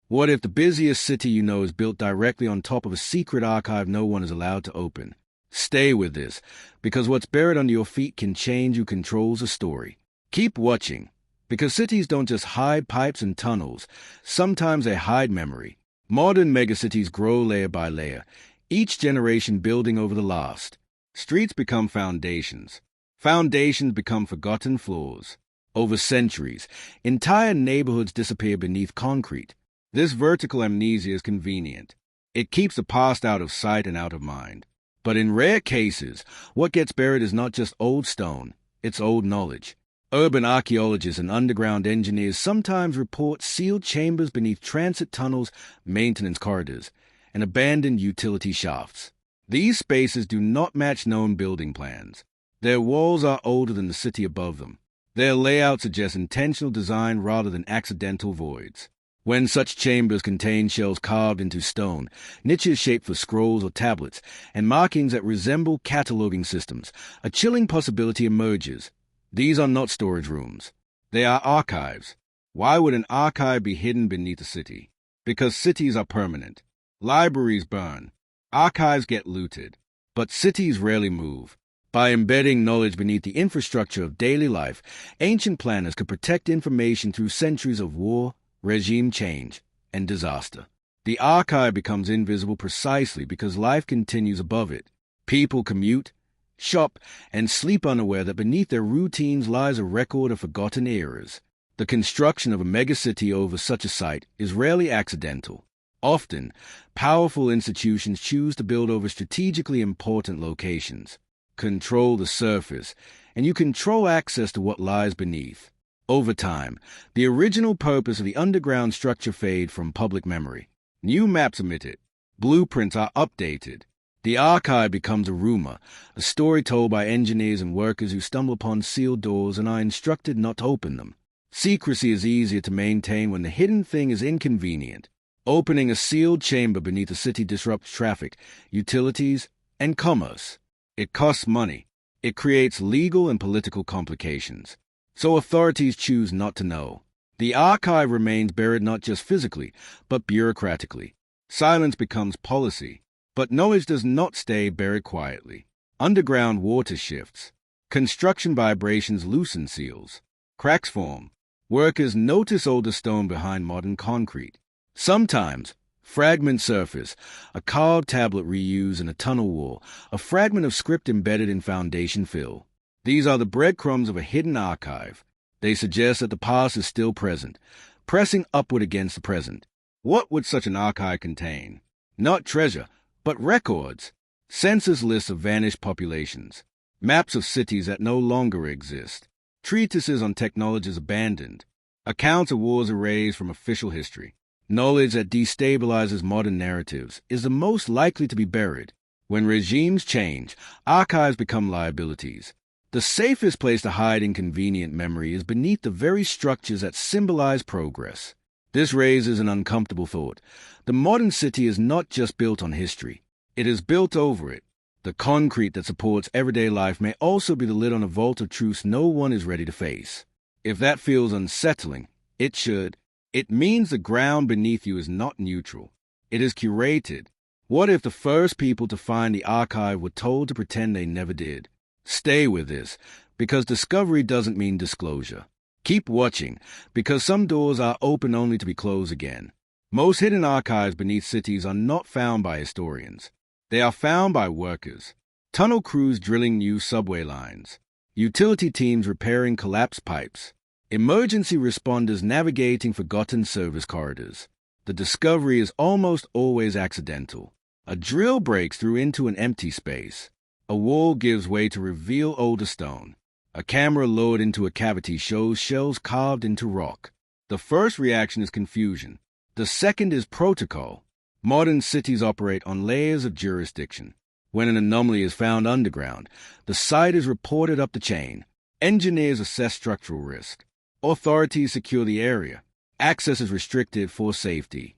What if the busiest city you know is built directly on top of a secret archive no one is allowed to open? Stay with this, because what's buried under your feet can change who controls a story. Keep watching, because cities don't just hide pipes and tunnels, sometimes they hide memory. Modern megacities grow layer by layer, each generation building over the last. Streets become foundations. Foundations become forgotten floors. Over centuries, entire neighborhoods disappear beneath concrete. This vertical amnesia is convenient. It keeps the past out of sight and out of mind. But in rare cases, what gets buried is not just old stone, it's old knowledge. Urban archaeologists and underground engineers sometimes report sealed chambers beneath transit tunnels, maintenance corridors, and abandoned utility shafts. These spaces do not match known building plans. Their walls are older than the city above them. Their layout suggests intentional design rather than accidental voids. When such chambers contain shells carved into stone, niches shaped for scrolls or tablets, and markings that resemble cataloging systems, a chilling possibility emerges. These are not storage rooms. They are archives. Why would an archive be hidden beneath a city? Because cities are permanent. Libraries burn. Archives get looted. But cities rarely move. By embedding knowledge beneath the infrastructure of daily life, ancient planners could protect information through centuries of war, regime change, and disaster. The archive becomes invisible precisely because life continues above it. People commute, shop, and sleep unaware that beneath their routines lies a record of forgotten eras. The construction of a megacity over such a site is rarely accidental. Often, powerful institutions choose to build over strategically important locations. Control the surface, and you control access to what lies beneath. Over time, the original purpose of the underground structure fades from public memory. New maps omit it. Blueprints are updated. The archive becomes a rumor, a story told by engineers and workers who stumble upon sealed doors and are instructed not to open them. Secrecy is easier to maintain when the hidden thing is inconvenient. Opening a sealed chamber beneath a city disrupts traffic, utilities, and commerce. It costs money. It creates legal and political complications. So authorities choose not to know. The archive remains buried not just physically, but bureaucratically. Silence becomes policy. But knowledge does not stay buried quietly. Underground water shifts. Construction vibrations loosen seals. Cracks form. Workers notice older stone behind modern concrete. Sometimes, fragments surface, a carved tablet reused in a tunnel wall, a fragment of script embedded in foundation fill. These are the breadcrumbs of a hidden archive. They suggest that the past is still present, pressing upward against the present. What would such an archive contain? Not treasure, but records. Census lists of vanished populations. Maps of cities that no longer exist. Treatises on technologies abandoned. Accounts of wars erased from official history. Knowledge that destabilizes modern narratives is the most likely to be buried. When regimes change, archives become liabilities. The safest place to hide inconvenient memory is beneath the very structures that symbolize progress. This raises an uncomfortable thought. The modern city is not just built on history. It is built over it. The concrete that supports everyday life may also be the lid on a vault of truths no one is ready to face. If that feels unsettling, it should. It means the ground beneath you is not neutral. It is curated. What if the first people to find the archive were told to pretend they never did? Stay with this, because discovery doesn't mean disclosure. Keep watching, because some doors are open only to be closed again. Most hidden archives beneath cities are not found by historians. They are found by workers. Tunnel crews drilling new subway lines. Utility teams repairing collapsed pipes. Emergency responders navigating forgotten service corridors. The discovery is almost always accidental. A drill breaks through into an empty space. A wall gives way to reveal older stone. A camera lowered into a cavity shows shells carved into rock. The first reaction is confusion. The second is protocol. Modern cities operate on layers of jurisdiction. When an anomaly is found underground, the site is reported up the chain. Engineers assess structural risk. Authorities secure the area. Access is restricted for safety.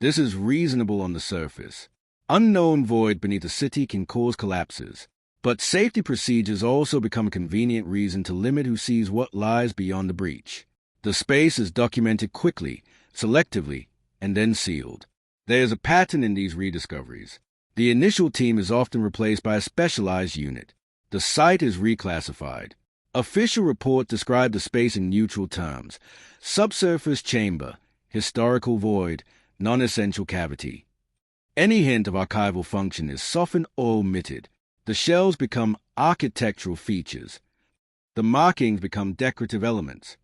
This is reasonable on the surface. Unknown void beneath a city can cause collapses. But safety procedures also become a convenient reason to limit who sees what lies beyond the breach. The space is documented quickly, selectively, and then sealed. There's a pattern in these rediscoveries. The initial team is often replaced by a specialized unit. The site is reclassified. Official reports describe the space in neutral terms: subsurface chamber, historical void, non-essential cavity. Any hint of archival function is softened or omitted. The shells become architectural features. The markings become decorative elements.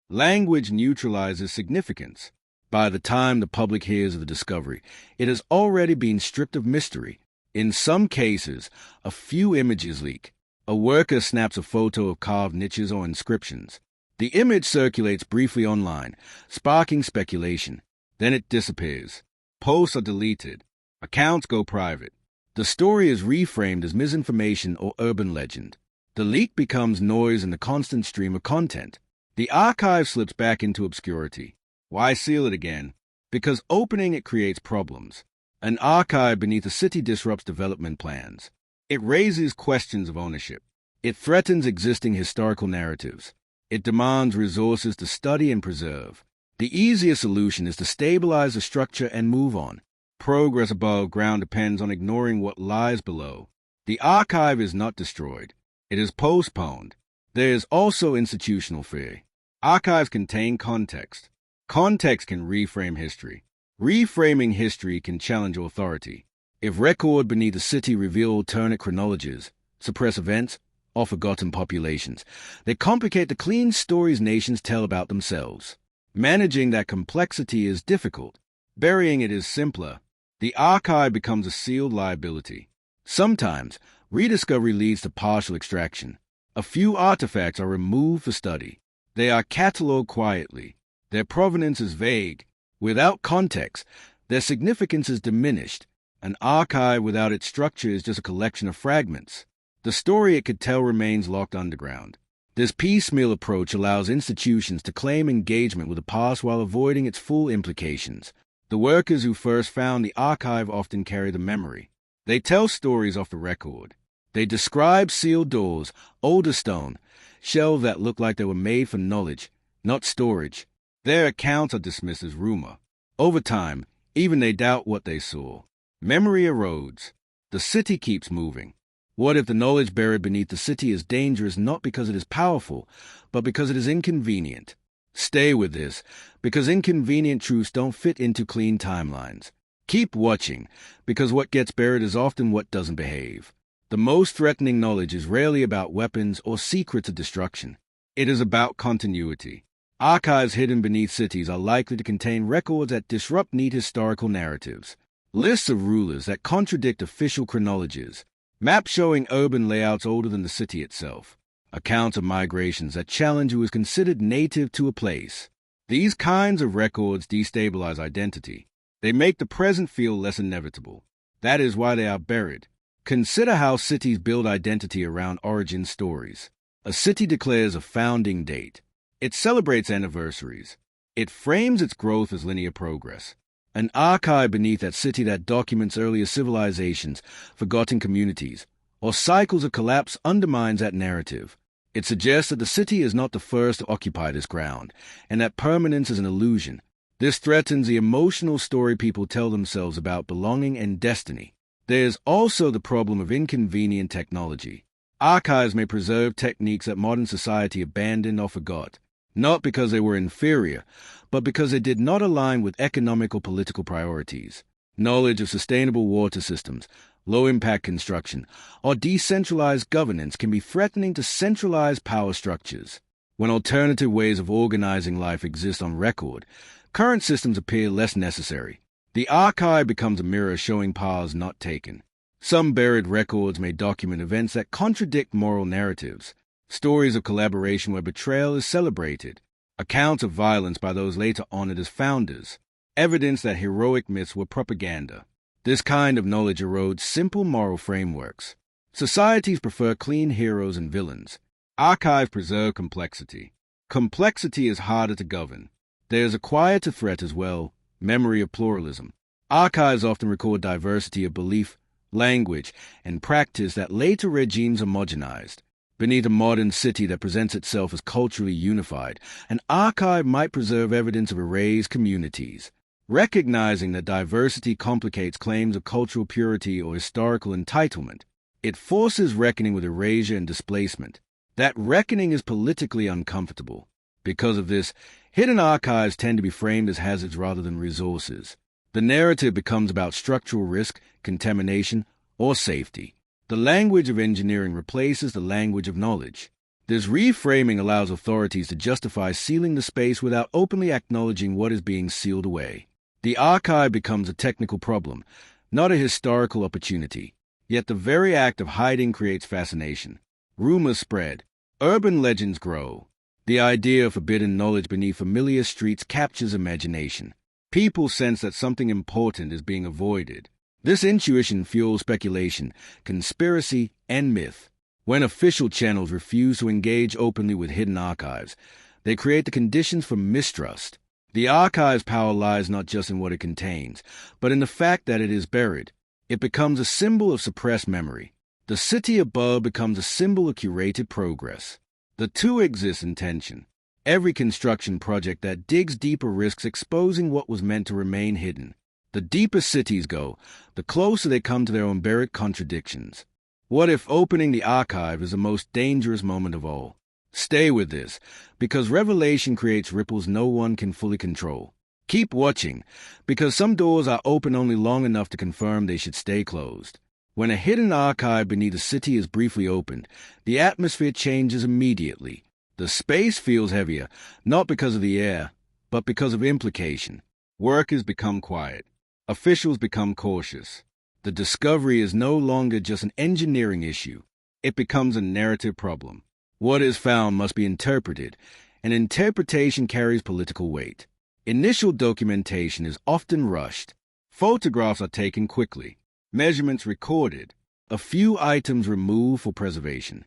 Language neutralizes significance. By the time the public hears of the discovery, it has already been stripped of mystery. In some cases, a few images leak. A worker snaps a photo of carved niches or inscriptions. The image circulates briefly online, sparking speculation. Then it disappears. Posts are deleted. Accounts go private. The story is reframed as misinformation or urban legend. The leak becomes noise in the constant stream of content. The archive slips back into obscurity. Why seal it again? Because opening it creates problems. An archive beneath a city disrupts development plans. It raises questions of ownership. It threatens existing historical narratives. It demands resources to study and preserve. The easiest solution is to stabilize the structure and move on. Progress above ground depends on ignoring what lies below. The archive is not destroyed. It is postponed. There is also institutional fear. Archives contain context. Context can reframe history. Reframing history can challenge authority. If record beneath the city reveal alternate chronologies, suppress events, or forgotten populations, they complicate the clean stories nations tell about themselves. Managing that complexity is difficult. Burying it is simpler. The archive becomes a sealed liability. Sometimes, rediscovery leads to partial extraction. A few artifacts are removed for study. They are catalogued quietly. Their provenance is vague. Without context, their significance is diminished. An archive without its structure is just a collection of fragments. The story it could tell remains locked underground. This piecemeal approach allows institutions to claim engagement with the past while avoiding its full implications. The workers who first found the archive often carry the memory. They tell stories off the record. They describe sealed doors, older stone, shelves that look like they were made for knowledge, not storage. Their accounts are dismissed as rumor. Over time, even they doubt what they saw. Memory erodes. The city keeps moving. What if the knowledge buried beneath the city is dangerous not because it is powerful, but because it is inconvenient? Stay with this, because inconvenient truths don't fit into clean timelines. Keep watching, because what gets buried is often what doesn't behave. The most threatening knowledge is rarely about weapons or secrets of destruction. It is about continuity. Archives hidden beneath cities are likely to contain records that disrupt neat historical narratives. Lists of rulers that contradict official chronologies. Maps showing urban layouts older than the city itself. Accounts of migrations that challenge who is considered native to a place. These kinds of records destabilize identity. They make the present feel less inevitable. That is why they are buried. Consider how cities build identity around origin stories. A city declares a founding date. It celebrates anniversaries. It frames its growth as linear progress. An archive beneath that city that documents earlier civilizations, forgotten communities, or cycles of collapse undermines that narrative. It suggests that the city is not the first to occupy this ground, and that permanence is an illusion. This threatens the emotional story people tell themselves about belonging and destiny. There is also the problem of inconvenient technology. Archives may preserve techniques that modern society abandoned or forgot, not because they were inferior, but because they did not align with economic or political priorities. Knowledge of sustainable water systems, low-impact construction, or decentralized governance can be threatening to centralized power structures. When alternative ways of organizing life exist on record, current systems appear less necessary. The archive becomes a mirror showing paths not taken. Some buried records may document events that contradict moral narratives. Stories of collaboration where betrayal is celebrated. Accounts of violence by those later honored as founders. Evidence that heroic myths were propaganda. This kind of knowledge erodes simple moral frameworks. Societies prefer clean heroes and villains. Archives preserve complexity. Complexity is harder to govern. There is a quieter threat as well, memory of pluralism. Archives often record diversity of belief, language, and practice that later regimes homogenized. Beneath a modern city that presents itself as culturally unified, an archive might preserve evidence of erased communities. Recognizing that diversity complicates claims of cultural purity or historical entitlement, it forces reckoning with erasure and displacement. That reckoning is politically uncomfortable. Because of this, hidden archives tend to be framed as hazards rather than resources. The narrative becomes about structural risk, contamination, or safety. The language of engineering replaces the language of knowledge. This reframing allows authorities to justify sealing the space without openly acknowledging what is being sealed away. The archive becomes a technical problem, not a historical opportunity. Yet the very act of hiding creates fascination. Rumors spread. Urban legends grow. The idea of forbidden knowledge beneath familiar streets captures imagination. People sense that something important is being avoided. This intuition fuels speculation, conspiracy, and myth. When official channels refuse to engage openly with hidden archives, they create the conditions for mistrust. The archive's power lies not just in what it contains, but in the fact that it is buried. It becomes a symbol of suppressed memory. The city above becomes a symbol of curated progress. The two exist in tension. Every construction project that digs deeper risks exposing what was meant to remain hidden. The deeper cities go, the closer they come to their own buried contradictions. What if opening the archive is the most dangerous moment of all? Stay with this, because revelation creates ripples no one can fully control. Keep watching, because some doors are open only long enough to confirm they should stay closed. When a hidden archive beneath a city is briefly opened, the atmosphere changes immediately. The space feels heavier, not because of the air, but because of implication. Workers become quiet. Officials become cautious. The discovery is no longer just an engineering issue. It becomes a narrative problem. What is found must be interpreted, and interpretation carries political weight. Initial documentation is often rushed. Photographs are taken quickly. Measurements recorded. A few items removed for preservation.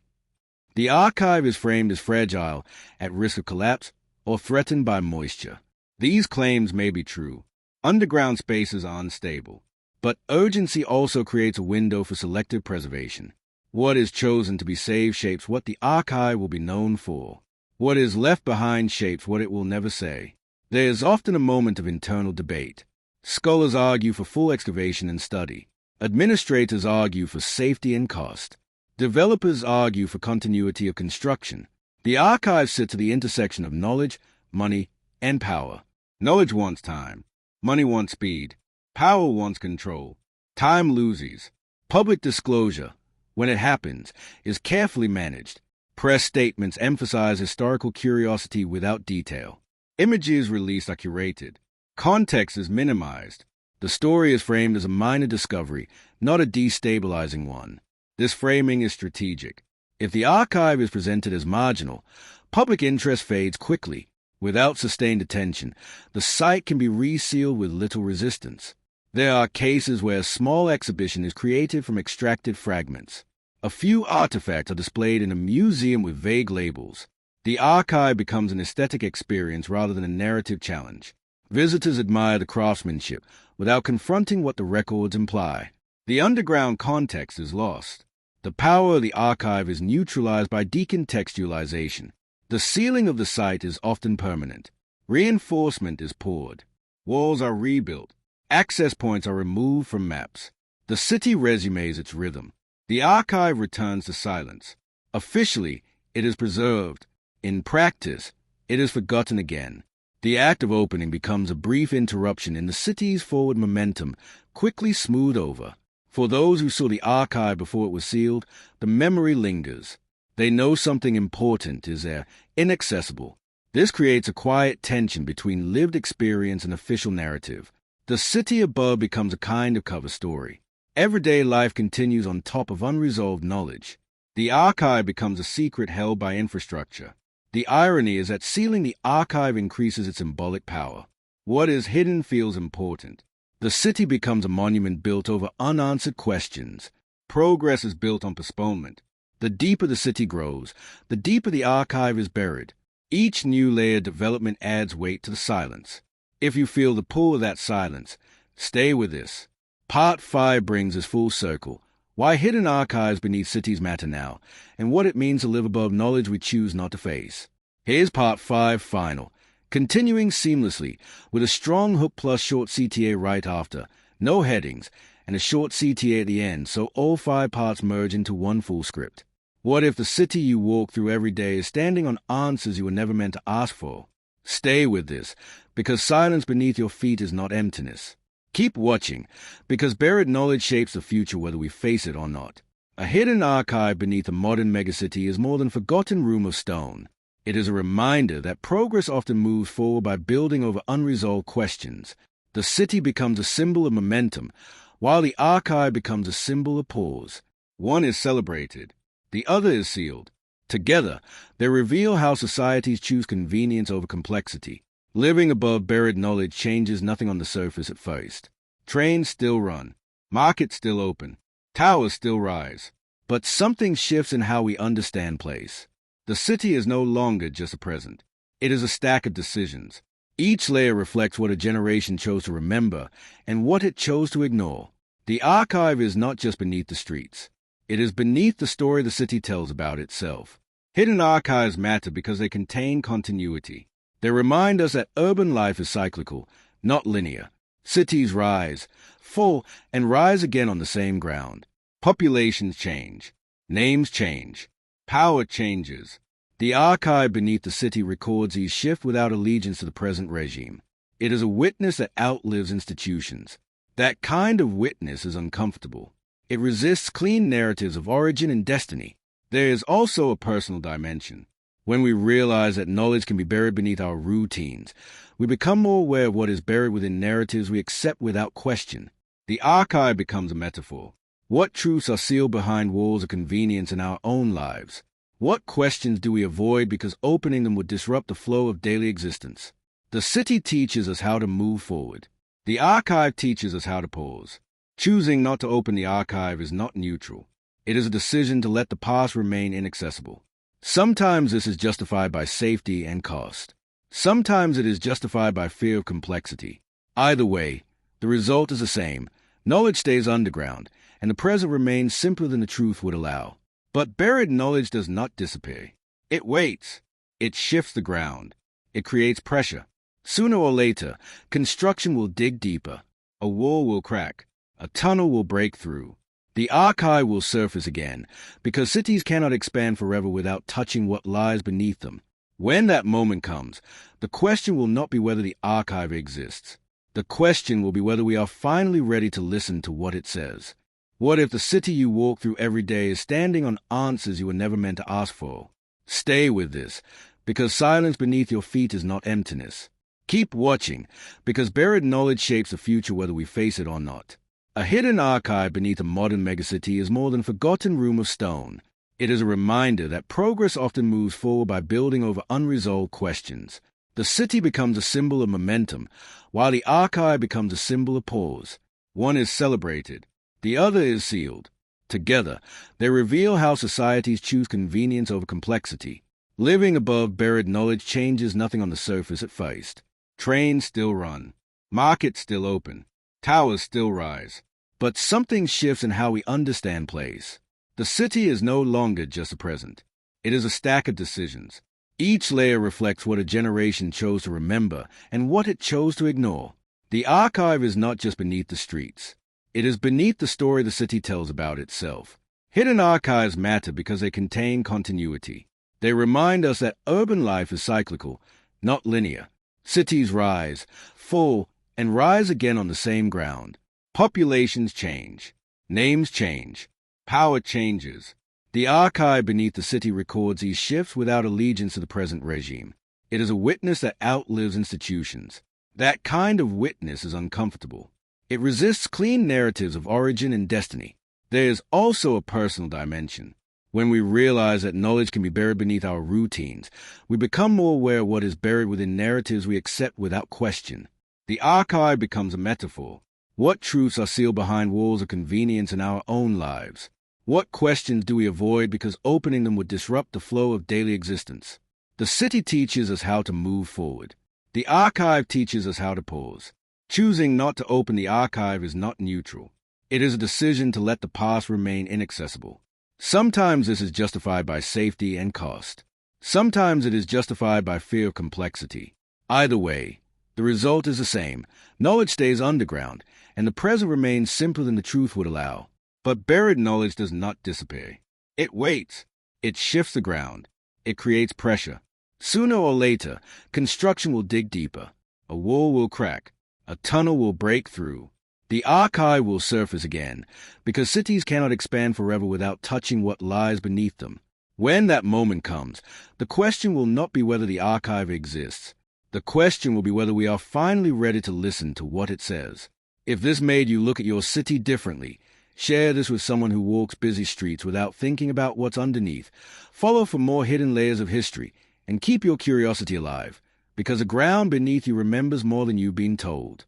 The archive is framed as fragile, at risk of collapse, or threatened by moisture. These claims may be true. Underground spaces are unstable. But urgency also creates a window for selective preservation. What is chosen to be saved shapes what the archive will be known for. What is left behind shapes what it will never say. There is often a moment of internal debate. Scholars argue for full excavation and study. Administrators argue for safety and cost. Developers argue for continuity of construction. The archive sits at the intersection of knowledge, money, and power. Knowledge wants time. Money wants speed. Power wants control. Time loses. Public disclosure, when it happens, is carefully managed. Press statements emphasize historical curiosity without detail. Images released are curated. Context is minimized. The story is framed as a minor discovery, not a destabilizing one. This framing is strategic. If the archive is presented as marginal, public interest fades quickly. Without sustained attention, the site can be resealed with little resistance. There are cases where a small exhibition is created from extracted fragments. A few artifacts are displayed in a museum with vague labels. The archive becomes an aesthetic experience rather than a narrative challenge. Visitors admire the craftsmanship without confronting what the records imply. The underground context is lost. The power of the archive is neutralized by decontextualization. The sealing of the site is often permanent. Reinforcement is poured. Walls are rebuilt. Access points are removed from maps. The city resumes its rhythm. The archive returns to silence. Officially, it is preserved. In practice, it is forgotten again. The act of opening becomes a brief interruption in the city's forward momentum, quickly smoothed over. For those who saw the archive before it was sealed, the memory lingers. They know something important is there, inaccessible. This creates a quiet tension between lived experience and official narrative. The city above becomes a kind of cover story. Everyday life continues on top of unresolved knowledge. The archive becomes a secret held by infrastructure. The irony is that sealing the archive increases its symbolic power. What is hidden feels important. The city becomes a monument built over unanswered questions. Progress is built on postponement. The deeper the city grows, the deeper the archive is buried. Each new layer of development adds weight to the silence. If you feel the pull of that silence, stay with this. Part 5 brings us full circle. Why hidden archives beneath cities matter now, and what it means to live above knowledge we choose not to face. Here's Part 5 final. continuing seamlessly with a strong hook plus short CTA right after, no headings, and a short CTA at the end, so all 5 parts merge into one full script. What if the city you walk through every day is standing on answers you were never meant to ask for? Stay with this, because silence beneath your feet is not emptiness. Keep watching, because buried knowledge shapes the future whether we face it or not. A hidden archive beneath a modern megacity is more than a forgotten room of stone. It is a reminder that progress often moves forward by building over unresolved questions. The city becomes a symbol of momentum, while the archive becomes a symbol of pause. One is celebrated, the other is sealed. Together, they reveal how societies choose convenience over complexity. Living above buried knowledge changes nothing on the surface at first. Trains still run, markets still open, towers still rise. But something shifts in how we understand place. The city is no longer just a present. It is a stack of decisions. Each layer reflects what a generation chose to remember and what it chose to ignore. The archive is not just beneath the streets. It is beneath the story the city tells about itself. Hidden archives matter because they contain continuity. They remind us that urban life is cyclical, not linear. Cities rise, fall, and rise again on the same ground. Populations change. Names change. Power changes. The archive beneath the city records these shifts without allegiance to the present regime. It is a witness that outlives institutions. That kind of witness is uncomfortable. It resists clean narratives of origin and destiny. There is also a personal dimension. When we realize that knowledge can be buried beneath our routines, we become more aware of what is buried within narratives we accept without question. The archive becomes a metaphor. What truths are sealed behind walls of convenience in our own lives? What questions do we avoid because opening them would disrupt the flow of daily existence? The city teaches us how to move forward. The archive teaches us how to pause. Choosing not to open the archive is not neutral. It is a decision to let the past remain inaccessible. Sometimes this is justified by safety and cost. Sometimes it is justified by fear of complexity. Either way, the result is the same. Knowledge stays underground, and the present remains simpler than the truth would allow. But buried knowledge does not disappear. It waits. It shifts the ground. It creates pressure. Sooner or later, construction will dig deeper. A wall will crack. A tunnel will break through. The archive will surface again, because cities cannot expand forever without touching what lies beneath them. When that moment comes, the question will not be whether the archive exists. The question will be whether we are finally ready to listen to what it says. What if the city you walk through every day is standing on answers you were never meant to ask for? Stay with this, because silence beneath your feet is not emptiness. Keep watching, because buried knowledge shapes the future whether we face it or not. A hidden archive beneath a modern megacity is more than a forgotten room of stone. It is a reminder that progress often moves forward by building over unresolved questions. The city becomes a symbol of momentum, while the archive becomes a symbol of pause. One is celebrated, the other is sealed. Together, they reveal how societies choose convenience over complexity. Living above buried knowledge changes nothing on the surface at first. Trains still run, markets still open, towers still rise. But something shifts in how we understand place. The city is no longer just a present. It is a stack of decisions. Each layer reflects what a generation chose to remember and what it chose to ignore. The archive is not just beneath the streets. It is beneath the story the city tells about itself. Hidden archives matter because they contain continuity. They remind us that urban life is cyclical, not linear. Cities rise, fall, and rise again on the same ground. Populations change. Names change. Power changes. The archive beneath the city records these shifts without allegiance to the present regime. It is a witness that outlives institutions. That kind of witness is uncomfortable. It resists clean narratives of origin and destiny. There is also a personal dimension. When we realize that knowledge can be buried beneath our routines, we become more aware of what is buried within narratives we accept without question. The archive becomes a metaphor. What truths are sealed behind walls of convenience in our own lives? What questions do we avoid because opening them would disrupt the flow of daily existence? The city teaches us how to move forward. The archive teaches us how to pause. Choosing not to open the archive is not neutral. It is a decision to let the past remain inaccessible. Sometimes this is justified by safety and cost. Sometimes it is justified by fear of complexity. Either way, the result is the same. Knowledge stays underground, and the present remains simpler than the truth would allow. But buried knowledge does not disappear. It waits. It shifts the ground. It creates pressure. Sooner or later, construction will dig deeper. A wall will crack. A tunnel will break through. The archive will surface again, because cities cannot expand forever without touching what lies beneath them. When that moment comes, the question will not be whether the archive exists. The question will be whether we are finally ready to listen to what it says. If this made you look at your city differently, share this with someone who walks busy streets without thinking about what's underneath. Follow for more hidden layers of history, and keep your curiosity alive, because the ground beneath you remembers more than you've been told.